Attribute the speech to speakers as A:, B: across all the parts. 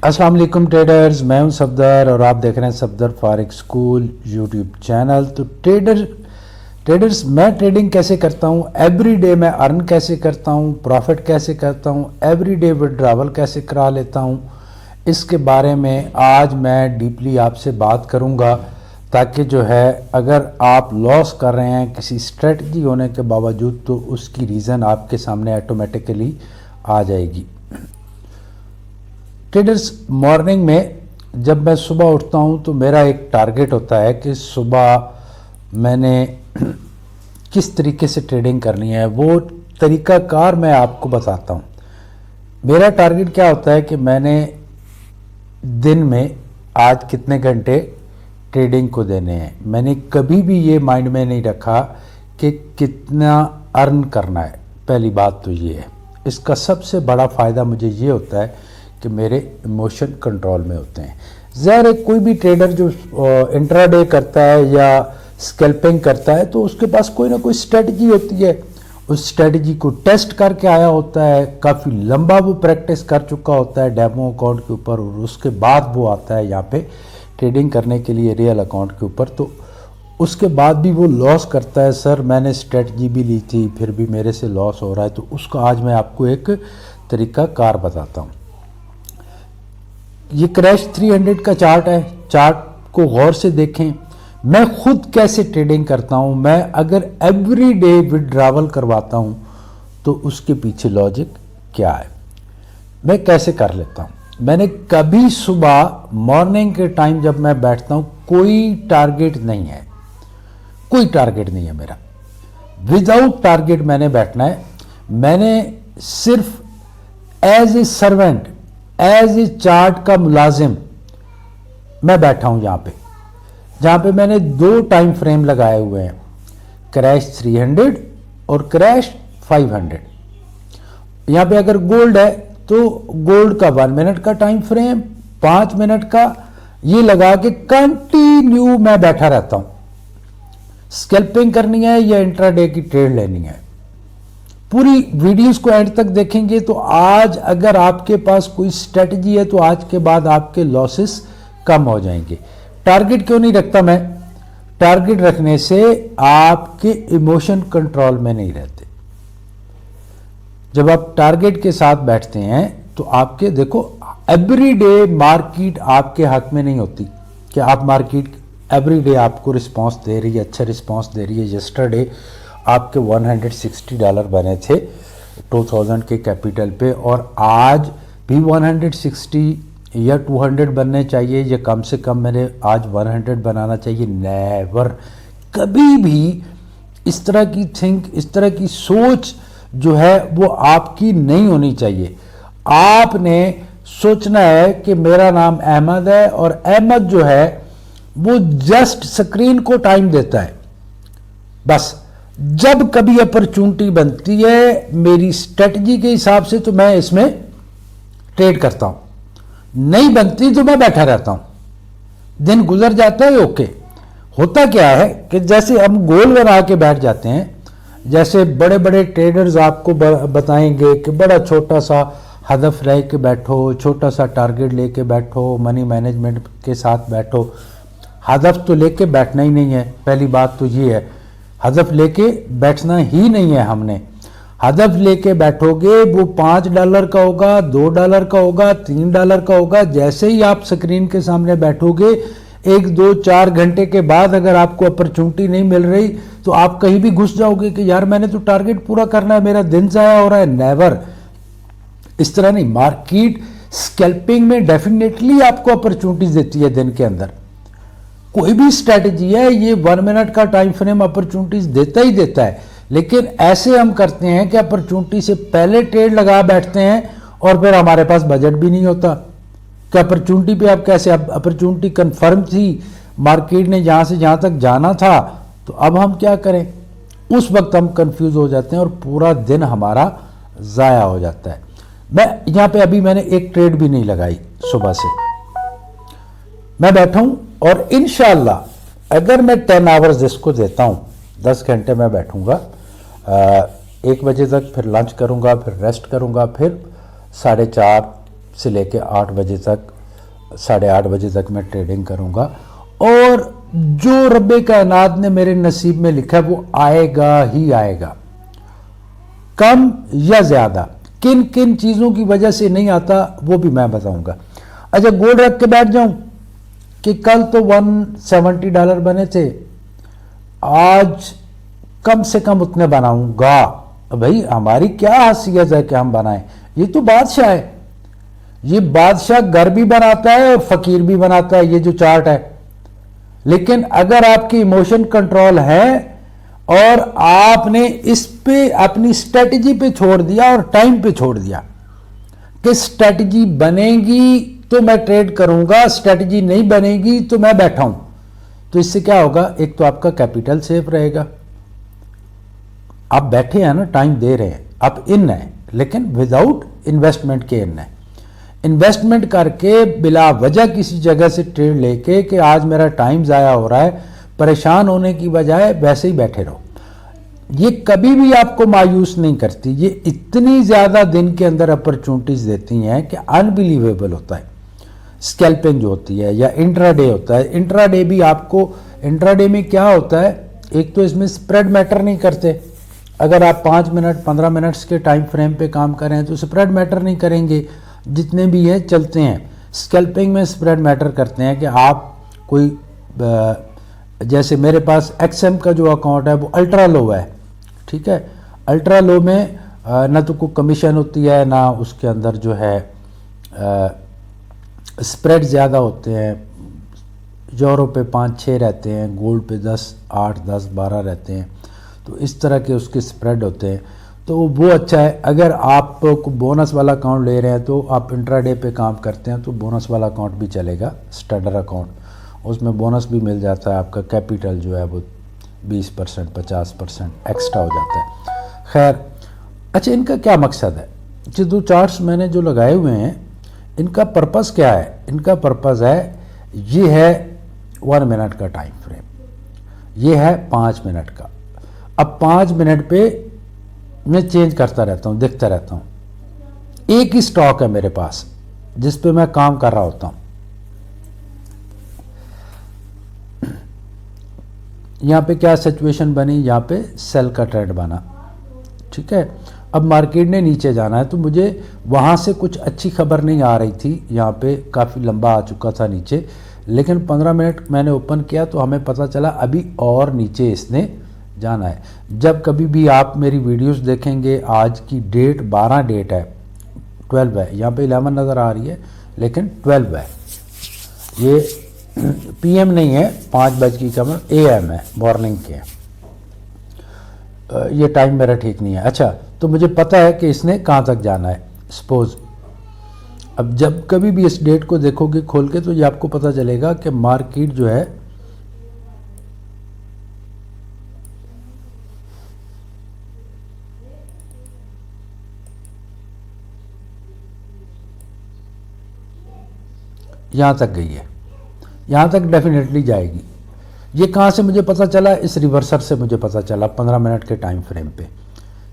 A: अस्सलाम वालेकुम ट्रेडर्स, मैं हूं सफदर और आप देख रहे हैं Safdar forex school YouTube channel. तो ट्रेडर्स मैं ट्रेडिंग कैसे करता हूं, एवरी डे मैं अर्न कैसे करता हूं, प्रॉफिट कैसे करता हूं, एवरी डे विड्रॉवल कैसे करा लेता हूं, इसके बारे में आज मैं डीपली आपसे बात करूंगा, ताकि जो है अगर आप लॉस कर रहे हैं किसी स्ट्रेटजी होने के बावजूद तो उसकी रीज़न आपके सामने ऑटोमेटिकली आ जाएगी। ट्रेडर्स, मॉर्निंग में जब मैं सुबह उठता हूं तो मेरा एक टारगेट होता है कि सुबह मैंने किस तरीके से ट्रेडिंग करनी है, वो तरीक़ाकार मैं आपको बताता हूं। मेरा टारगेट क्या होता है कि मैंने दिन में आज कितने घंटे ट्रेडिंग को देने हैं। मैंने कभी भी ये माइंड में नहीं रखा कि कितना अर्न करना है। पहली बात तो ये है, इसका सबसे बड़ा फ़ायदा मुझे ये होता है कि मेरे इमोशन कंट्रोल में होते हैं। ज़ाहिर है कोई भी ट्रेडर जो इंट्राडे करता है या स्कैल्पिंग करता है तो उसके पास कोई ना कोई स्ट्रेटजी होती है, उस स्ट्रेटजी को टेस्ट करके आया होता है, काफ़ी लंबा वो प्रैक्टिस कर चुका होता है डेमो अकाउंट के ऊपर, और उसके बाद वो आता है यहाँ पे ट्रेडिंग करने के लिए रियल अकाउंट के ऊपर। तो उसके बाद भी वो लॉस करता है, सर मैंने स्ट्रेटजी भी ली थी फिर भी मेरे से लॉस हो रहा है। तो उसका आज मैं आपको एक तरीक़ाकार बताता हूँ। ये क्रैश 300 का चार्ट है, चार्ट को गौर से देखें। मैं खुद कैसे ट्रेडिंग करता हूं, मैं अगर एवरी डे विड्रॉवल करवाता हूं तो उसके पीछे लॉजिक क्या है, मैं कैसे कर लेता हूं। मैंने कभी सुबह मॉर्निंग के टाइम जब मैं बैठता हूं कोई टारगेट नहीं है, कोई टारगेट नहीं है मेरा, विदाउट टारगेट मैंने बैठना है। मैंने सिर्फ as a servant, as a chart का मुलाजिम मैं बैठा हूं जहां पे मैंने दो टाइम फ्रेम लगाए हुए हैं, क्रैश 300 और क्रैश 500। यहां पे अगर गोल्ड है तो गोल्ड का 1 मिनट का टाइम फ्रेम, 5 मिनट का, ये लगा के कंटिन्यू मैं बैठा रहता हूं। स्कैल्पिंग करनी है या इंट्राडे की ट्रेड लेनी है, पूरी वीडियोस को एंड तक देखेंगे तो आज अगर आपके पास कोई स्ट्रेटजी है तो आज के बाद आपके लॉसेस कम हो जाएंगे। टारगेट क्यों नहीं रखता मैं? टारगेट रखने से आपके इमोशन कंट्रोल में नहीं रहते। जब आप टारगेट के साथ बैठते हैं तो आपके देखो एवरी डे मार्केट आपके हक में नहीं होती कि आप मार्केट एवरी डे आपको रिस्पांस दे रही है, अच्छा रिस्पांस दे रही है। यस्टरडे आपके $160 बने थे 2000 के कैपिटल पे, और आज भी 160 या 200 बनने चाहिए, या कम से कम मैंने आज 100 बनाना चाहिए। नेवर, कभी भी इस तरह की सोच जो है वो आपकी नहीं होनी चाहिए। आपने सोचना है कि मेरा नाम अहमद है और अहमद जो है वो जस्ट स्क्रीन को टाइम देता है। बस जब कभी अपॉर्चुनिटी बनती है मेरी स्ट्रेटजी के हिसाब से तो मैं इसमें ट्रेड करता हूं, नहीं बनती तो मैं बैठा रहता हूं। दिन गुजर जाता है, ओके। होता क्या है कि जैसे हम गोल बना के बैठ जाते हैं, जैसे बड़े बड़े ट्रेडर्स आपको बताएंगे कि बड़ा छोटा सा हदफ रह के बैठो, छोटा सा टारगेट लेके बैठो, मनी मैनेजमेंट के साथ बैठो। हदफ तो लेके बैठना ही नहीं है, पहली बात तो ये है, हदफ लेके बैठना ही नहीं है हमने। हदफ लेके बैठोगे वो $5 का होगा, $2 का होगा, $3 का होगा। जैसे ही आप स्क्रीन के सामने बैठोगे 1, 2, 4 घंटे के बाद अगर आपको अपॉर्चुनिटी नहीं मिल रही तो आप कहीं भी घुस जाओगे कि यार मैंने तो टारगेट पूरा करना है, मेरा दिन ज़ाया हो रहा है। नेवर, इस तरह नहीं। मार्केट स्कैल्पिंग में डेफिनेटली आपको अपॉर्चुनिटीज देती है दिन के अंदर। कोई भी स्ट्रैटेजी है ये 1 मिनट का टाइम फ्रेम अपॉर्चुनिटीज देता ही देता है, लेकिन ऐसे हम करते हैं कि अपॉर्चुनिटी से पहले ट्रेड लगा बैठते हैं और फिर हमारे पास बजट भी नहीं होता कि अपॉर्चुनिटी पे आप कैसे, अपॉर्चुनिटी कंफर्म थी, मार्केट ने जहां से जहां तक जाना था, तो अब हम क्या करें? उस वक्त हम कंफ्यूज हो जाते हैं और पूरा दिन हमारा ज़ाया हो जाता है। मैं यहां पे अभी मैंने एक ट्रेड भी नहीं लगाई, सुबह से मैं बैठा हूं और इंशाल्लाह अगर मैं 10 आवर्स इसको देता हूं, 10 घंटे मैं बैठूंगा, 1 बजे तक, फिर लंच करूंगा, फिर रेस्ट करूंगा, फिर 4:30 से लेकर 8 बजे तक 8:30 बजे तक मैं ट्रेडिंग करूँगा, और जो रब्बे कायनात ने मेरे नसीब में लिखा है वो आएगा ही आएगा, कम या ज़्यादा। किन किन चीज़ों की वजह से नहीं आता वो भी मैं बताऊंगा। अच्छा, गोल्ड रख के बैठ जाऊं कि कल तो $170 बने थे, आज कम से कम उतने बनाऊंगा। भाई हमारी क्या हैसियत है कि हम बनाएं? ये तो बादशाह है, ये बादशाह घर भी बनाता है और फकीर भी बनाता है, ये जो चार्ट है। लेकिन अगर आपकी इमोशन कंट्रोल है और आपने इस पे अपनी स्ट्रेटजी पे छोड़ दिया और टाइम पे छोड़ दिया कि स्ट्रेटजी बनेगी तो मैं ट्रेड करूंगा, स्ट्रेटजी नहीं बनेगी तो मैं बैठा हूं, तो इससे क्या होगा? एक तो आपका कैपिटल सेफ रहेगा, आप बैठे हैं ना, टाइम दे रहे हैं, आप इन है, लेकिन विदाउट इन्वेस्टमेंट के इन है। इन्वेस्टमेंट करके बिला वजह किसी जगह से ट्रेड लेके कि आज मेरा टाइम ज़ाया हो रहा है, परेशान होने की बजाय वैसे ही बैठे रहो, ये कभी भी आपको मायूस नहीं करती। ये इतनी ज़्यादा दिन के अंदर अपॉर्चुनिटीज़ देती हैं कि अनबिलीवेबल होता है। स्कैल्पिंग जो होती है या इंट्राडे होता है, इंट्राडे भी आपको, इंट्राडे में क्या होता है, एक तो इसमें स्प्रेड मैटर नहीं करते। अगर आप 5 मिनट 15 मिनट्स के टाइम फ्रेम पे काम कर रहे हैं तो स्प्रेड मैटर नहीं करेंगे, जितने भी हैं चलते हैं। स्कैल्पिंग में स्प्रेड मैटर करते हैं कि आप कोई जैसे मेरे पास एक्सएम का जो अकाउंट है वो अल्ट्रा लो है, ठीक है। अल्ट्रा लो में ना तो कोई कमीशन होती है, ना उसके अंदर जो है स्प्रेड ज़्यादा होते हैं। यूरो पे 5-6 रहते हैं, गोल्ड पे 10, 8, 10, 12 रहते हैं, तो इस तरह के उसके स्प्रेड होते हैं, तो वो अच्छा है। अगर आप बोनस वाला अकाउंट ले रहे हैं तो आप इंट्राडे पे काम करते हैं तो बोनस वाला अकाउंट भी चलेगा, स्टैंडर्ड अकाउंट, उसमें बोनस भी मिल जाता है, आपका कैपिटल जो है वो 20% 50% एक्स्ट्रा हो जाता है। खैर, अच्छा, इनका क्या मकसद है? जो 2 चार्ट्स मैंने जो लगाए हुए हैं, इनका पर्पस क्या है? इनका पर्पस है, ये है 1 मिनट का टाइम फ्रेम, ये है 5 मिनट का। अब 5 मिनट पे मैं चेंज करता रहता हूँ, देखता रहता हूँ। एक ही स्टॉक है मेरे पास जिस पे मैं काम कर रहा होता हूँ। यहाँ पे क्या सिचुएशन बनी? यहाँ पे सेल का ट्रेंड बना, ठीक है। अब मार्केट ने नीचे जाना है तो मुझे वहाँ से कुछ अच्छी खबर नहीं आ रही थी, यहाँ पे काफ़ी लंबा आ चुका था नीचे, लेकिन 15 मिनट मैंने ओपन किया तो हमें पता चला अभी और नीचे इसने जाना है। जब कभी भी आप मेरी वीडियोस देखेंगे, आज की डेट 12 डेट है, 12 है, यहाँ पे 11 नज़र आ रही है लेकिन 12 है, ये PM नहीं है, 5 बज की कमर AM है, मॉर्निंग के, ये टाइम मेरा ठीक नहीं है। अच्छा, तो मुझे पता है कि इसने कहाँ तक जाना है। सपोज अब जब कभी भी इस डेट को देखोगे खोल के तो ये आपको पता चलेगा कि मार्केट जो है यहाँ तक गई है, यहाँ तक डेफिनेटली जाएगी। ये कहाँ से मुझे पता चला? इस रिवर्सर से मुझे पता चला 15 मिनट के टाइम फ्रेम पे,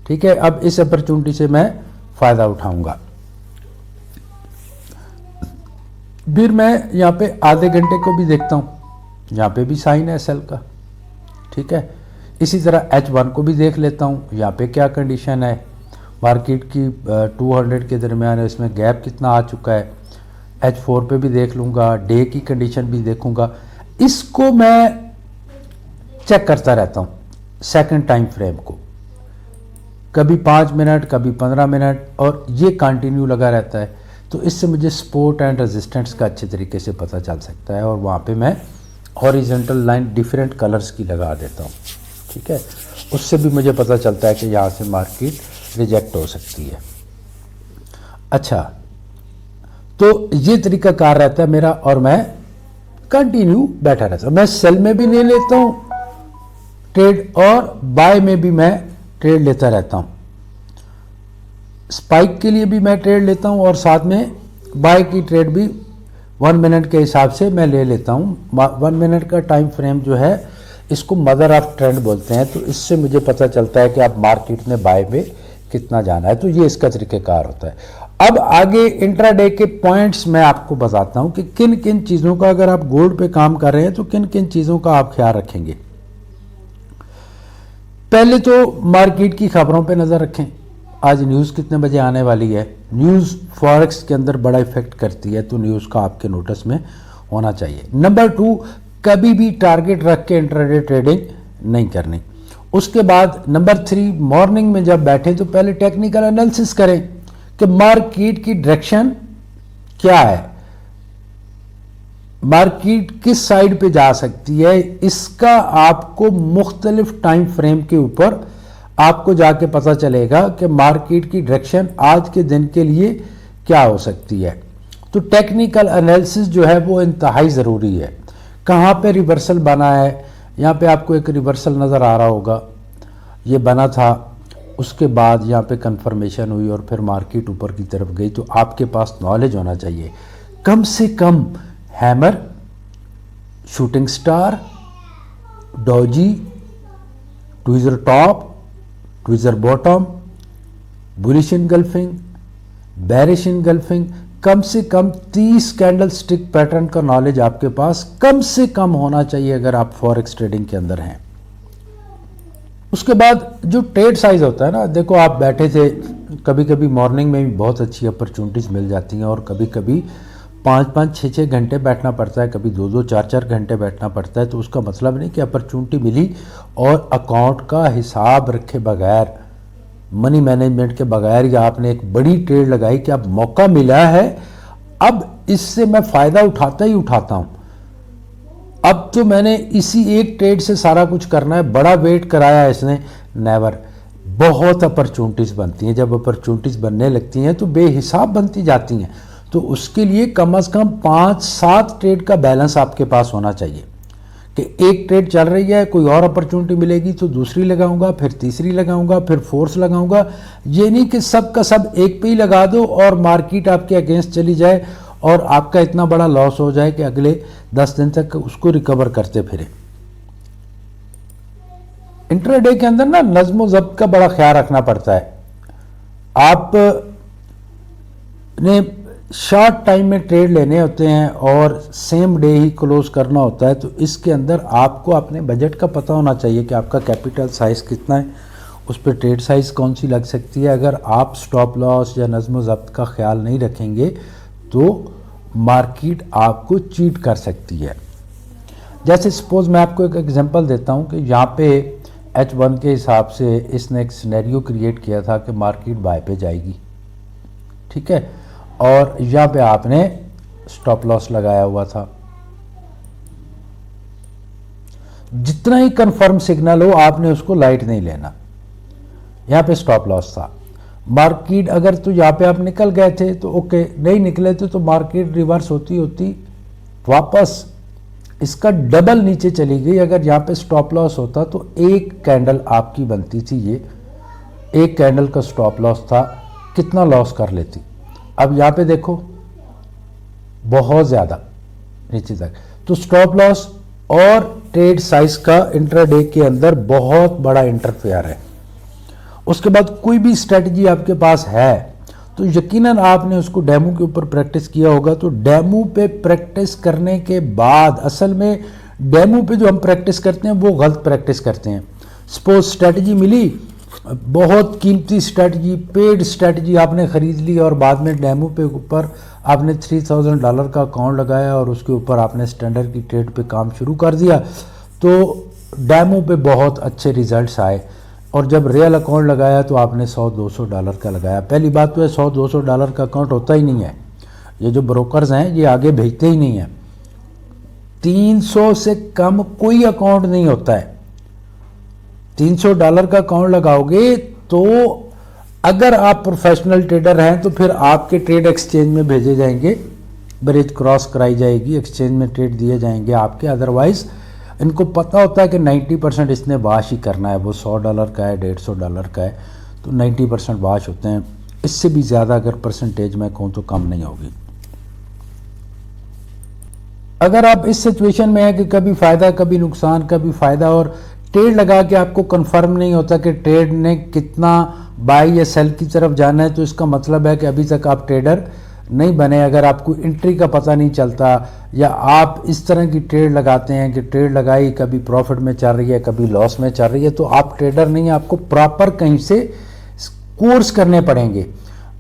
A: ठीक है। अब इस अपॉर्चुनिटी से मैं फ़ायदा उठाऊंगा। फिर मैं यहाँ पे आधे घंटे को भी देखता हूँ, यहाँ पे भी साइन है सेल का, ठीक है। इसी तरह H1 को भी देख लेता हूँ, यहाँ पे क्या कंडीशन है, मार्केट की 200 के दरमियान है, इसमें गैप कितना आ चुका है। H4 पे भी देख लूँगा, डे की कंडीशन भी देखूँगा। इसको मैं चेक करता रहता हूँ, सेकंड टाइम फ्रेम को, कभी 5 मिनट कभी 15 मिनट, और ये कंटिन्यू लगा रहता है। तो इससे मुझे सपोर्ट एंड रेजिस्टेंस का अच्छे तरीके से पता चल सकता है, और वहाँ पे मैं हॉरिजॉन्टल लाइन डिफरेंट कलर्स की लगा देता हूँ, ठीक है। उससे भी मुझे पता चलता है कि यहाँ से मार्केट रिजेक्ट हो सकती है। अच्छा, तो ये तरीका कार रहता है मेरा, और मैं कंटिन्यू बैठा रहता हूँ। मैं सेल में भी ले लेता हूँ ट्रेड, और बाय में भी मैं ट्रेड लेता रहता हूँ। स्पाइक के लिए भी मैं ट्रेड लेता हूँ, और साथ में बाय की ट्रेड भी 1 मिनट के हिसाब से मैं ले लेता हूँ। 1 मिनट का टाइम फ्रेम जो है, इसको मदर ऑफ ट्रेंड बोलते हैं, तो इससे मुझे पता चलता है कि आप मार्केट में बाय पे कितना जाना है। तो ये इसका तरीक़ेकार होता है। अब आगे इंट्राडे के पॉइंट्स मैं आपको बताता हूं कि किन किन चीज़ों का, अगर आप गोल्ड पे काम कर रहे हैं तो किन किन चीज़ों का आप ख्याल रखेंगे। पहले तो मार्केट की खबरों पे नज़र रखें, आज न्यूज़ कितने बजे आने वाली है। न्यूज़ फॉरेक्स के अंदर बड़ा इफेक्ट करती है, तो न्यूज़ का आपके नोटिस में होना चाहिए। नंबर 2, कभी भी टारगेट रख के इंट्राडे ट्रेडिंग नहीं करनी। उसके बाद नंबर 3, मॉर्निंग में जब बैठे तो पहले टेक्निकल एनालिसिस करें कि मार्केट की डायरेक्शन क्या है, मार्केट किस साइड पे जा सकती है। इसका आपको मुख्तलिफ टाइम फ्रेम के ऊपर आपको जाके पता चलेगा कि मार्केट की डायरेक्शन आज के दिन के लिए क्या हो सकती है। तो टेक्निकल एनालिसिस जो है वो इंतहाई ज़रूरी है। कहाँ पे रिवर्सल बना है, यहाँ पे आपको एक रिवर्सल नज़र आ रहा होगा, ये बना था, उसके बाद यहाँ पे कंफर्मेशन हुई और फिर मार्केट ऊपर की तरफ गई। तो आपके पास नॉलेज होना चाहिए, कम से कम hammer, shooting star, doji, tweezer top, tweezer bottom, bullish engulfing, bearish engulfing, कम से कम 30 कैंडल स्टिक पैटर्न का नॉलेज आपके पास कम से कम होना चाहिए अगर आप फॉरेक्स ट्रेडिंग के अंदर हैं। उसके बाद जो ट्रेड साइज होता है ना, देखो आप बैठे थे, कभी कभी मॉर्निंग में भी बहुत अच्छी अपॉर्चुनिटीज़ मिल जाती हैं और कभी कभी 5-5, 6-6 घंटे बैठना पड़ता है, कभी 2-2, 4-4 घंटे बैठना पड़ता है। तो उसका मतलब नहीं कि अपॉर्चुनिटी मिली और अकाउंट का हिसाब रखे बगैर, मनी मैनेजमेंट के बगैर, या आपने एक बड़ी ट्रेड लगाई कि अब मौका मिला है, अब इससे मैं फ़ायदा उठाता ही उठाता हूँ, अब तो मैंने इसी एक ट्रेड से सारा कुछ करना है, बड़ा वेट कराया है इसने, नेवर। बहुत अपॉर्चुनिटीज़ बनती हैं, जब अपॉर्चुनिटीज़ बनने लगती हैं तो बेहिसाब बनती जाती हैं। तो उसके लिए कम से कम 5-7 ट्रेड का बैलेंस आपके पास होना चाहिए कि एक ट्रेड चल रही है, कोई और अपॉर्चुनिटी मिलेगी तो दूसरी लगाऊंगा, फिर तीसरी लगाऊंगा, फिर फोर्थ लगाऊंगा। ये नहीं कि सब का सब एक पे ही लगा दो और मार्केट आपके अगेंस्ट चली जाए और आपका इतना बड़ा लॉस हो जाए कि अगले 10 दिन तक उसको रिकवर करते फिरे। इंट्राडे के अंदर ना नज़्म ज़ब्त का बड़ा ख्याल रखना पड़ता है। आप ने शॉर्ट टाइम में ट्रेड लेने होते हैं और सेम डे ही क्लोज करना होता है, तो इसके अंदर आपको अपने बजट का पता होना चाहिए कि आपका कैपिटल साइज़ कितना है, उस पर ट्रेड साइज़ कौन सी लग सकती है। अगर आप स्टॉप लॉस या नज़्म ज़ब्त का ख्याल नहीं रखेंगे तो मार्केट आपको चीट कर सकती है। जैसे सपोज मैं आपको एक एग्जांपल देता हूं कि यहाँ पे H1 के हिसाब से इसने एक सिनेरियो क्रिएट किया था कि मार्केट बाय पे जाएगी, ठीक है, और यहाँ पे आपने स्टॉप लॉस लगाया हुआ था। जितना ही कंफर्म सिग्नल हो आपने उसको लाइट नहीं लेना, यहाँ पे स्टॉप लॉस था। मार्केट अगर तो यहाँ पे आप निकल गए थे तो ओके, नहीं निकले थे तो मार्केट रिवर्स होती होती वापस इसका डबल नीचे चली गई। अगर यहाँ पे स्टॉप लॉस होता तो एक कैंडल आपकी बनती थी, ये एक कैंडल का स्टॉप लॉस था, कितना लॉस कर लेती। अब यहाँ पे देखो बहुत ज़्यादा नीचे तक, तो स्टॉप लॉस और ट्रेड साइज का इंट्राडे के अंदर बहुत बड़ा इंटरफेयर है। उसके बाद कोई भी स्ट्रेटजी आपके पास है तो यकीनन आपने उसको डेमो के ऊपर प्रैक्टिस किया होगा। तो डेमो पे प्रैक्टिस करने के बाद, असल में डेमो पे जो हम प्रैक्टिस करते हैं वो गलत प्रैक्टिस करते हैं। सपोज स्ट्रेटजी मिली, बहुत कीमती स्ट्रेटजी, पेड स्ट्रेटजी आपने ख़रीद ली और बाद में डेमो पे ऊपर आपने $3000 का अकाउंट लगाया और उसके ऊपर आपने स्टैंडर्ड की ट्रेड पे काम शुरू कर दिया, तो डेमो पे बहुत अच्छे रिजल्ट्स आए। और जब रियल अकाउंट लगाया तो आपने $100-200 का लगाया। पहली बात तो है $100-200 का अकाउंट होता ही नहीं है, ये जो ब्रोकर्स हैं ये आगे भेजते ही नहीं हैं। 300 से कम कोई अकाउंट नहीं होता है। $300 का अकाउंट लगाओगे तो अगर आप प्रोफेशनल ट्रेडर हैं तो फिर आपके ट्रेड एक्सचेंज में भेजे जाएंगे, ब्रिज क्रॉस कराई जाएगी, एक्सचेंज में ट्रेड दिए जाएंगे आपके। अदरवाइज इनको पता होता है कि 90% इसने वाश ही करना है, वो $100 का है, $150 का है, तो 90% वाश होते हैं। इससे भी ज़्यादा अगर परसेंटेज में कहूँ तो कम नहीं होगी। अगर आप इस सिचुएशन में है कि कभी फ़ायदा कभी नुकसान, कभी फ़ायदा, और ट्रेड लगा के आपको कंफर्म नहीं होता कि ट्रेड ने कितना बाई या सेल की तरफ जाना है तो इसका मतलब है कि अभी तक आप ट्रेडर नहीं बने। अगर आपको एंट्री का पता नहीं चलता या आप इस तरह की ट्रेड लगाते हैं कि ट्रेड लगाई कभी प्रॉफिट में चल रही है कभी लॉस में चल रही है, तो आप ट्रेडर नहीं हैं, आपको प्रॉपर कहीं से कोर्स करने पड़ेंगे।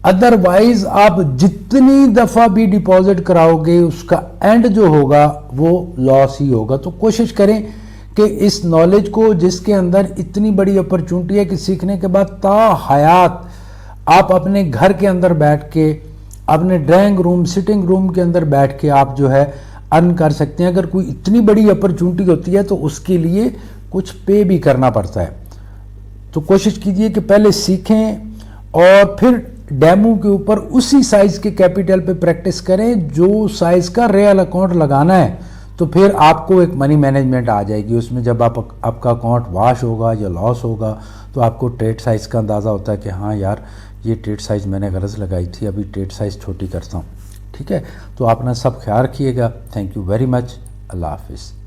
A: अदरवाइज आप जितनी दफ़ा भी डिपॉजिट कराओगे उसका एंड जो होगा वो लॉस ही होगा। तो कोशिश करें कि इस नॉलेज को, जिसके अंदर इतनी बड़ी अपॉर्चुनिटी है कि सीखने के बाद ता हयात आप अपने घर के अंदर बैठ के, अपने ड्राइंग रूम सिटिंग रूम के अंदर बैठ के आप जो है अर्न कर सकते हैं। अगर कोई इतनी बड़ी अपॉर्चुनिटी होती है तो उसके लिए कुछ पे भी करना पड़ता है। तो कोशिश कीजिए कि पहले सीखें और फिर डेमो के ऊपर उसी साइज के कैपिटल पे प्रैक्टिस करें जो साइज का रियल अकाउंट लगाना है। तो फिर आपको एक मनी मैनेजमेंट आ जाएगी उसमें। जब आपका अकाउंट वॉश होगा या लॉस होगा तो आपको ट्रेड साइज़ का अंदाज़ा होता है कि हाँ यार ये ट्रेड साइज़ मैंने गलत लगाई थी, अभी ट्रेड साइज़ छोटी करता हूँ। ठीक है, तो अपना सब ख्याल रखिएगा। Thank you very much. अल्लाह हाफिज़।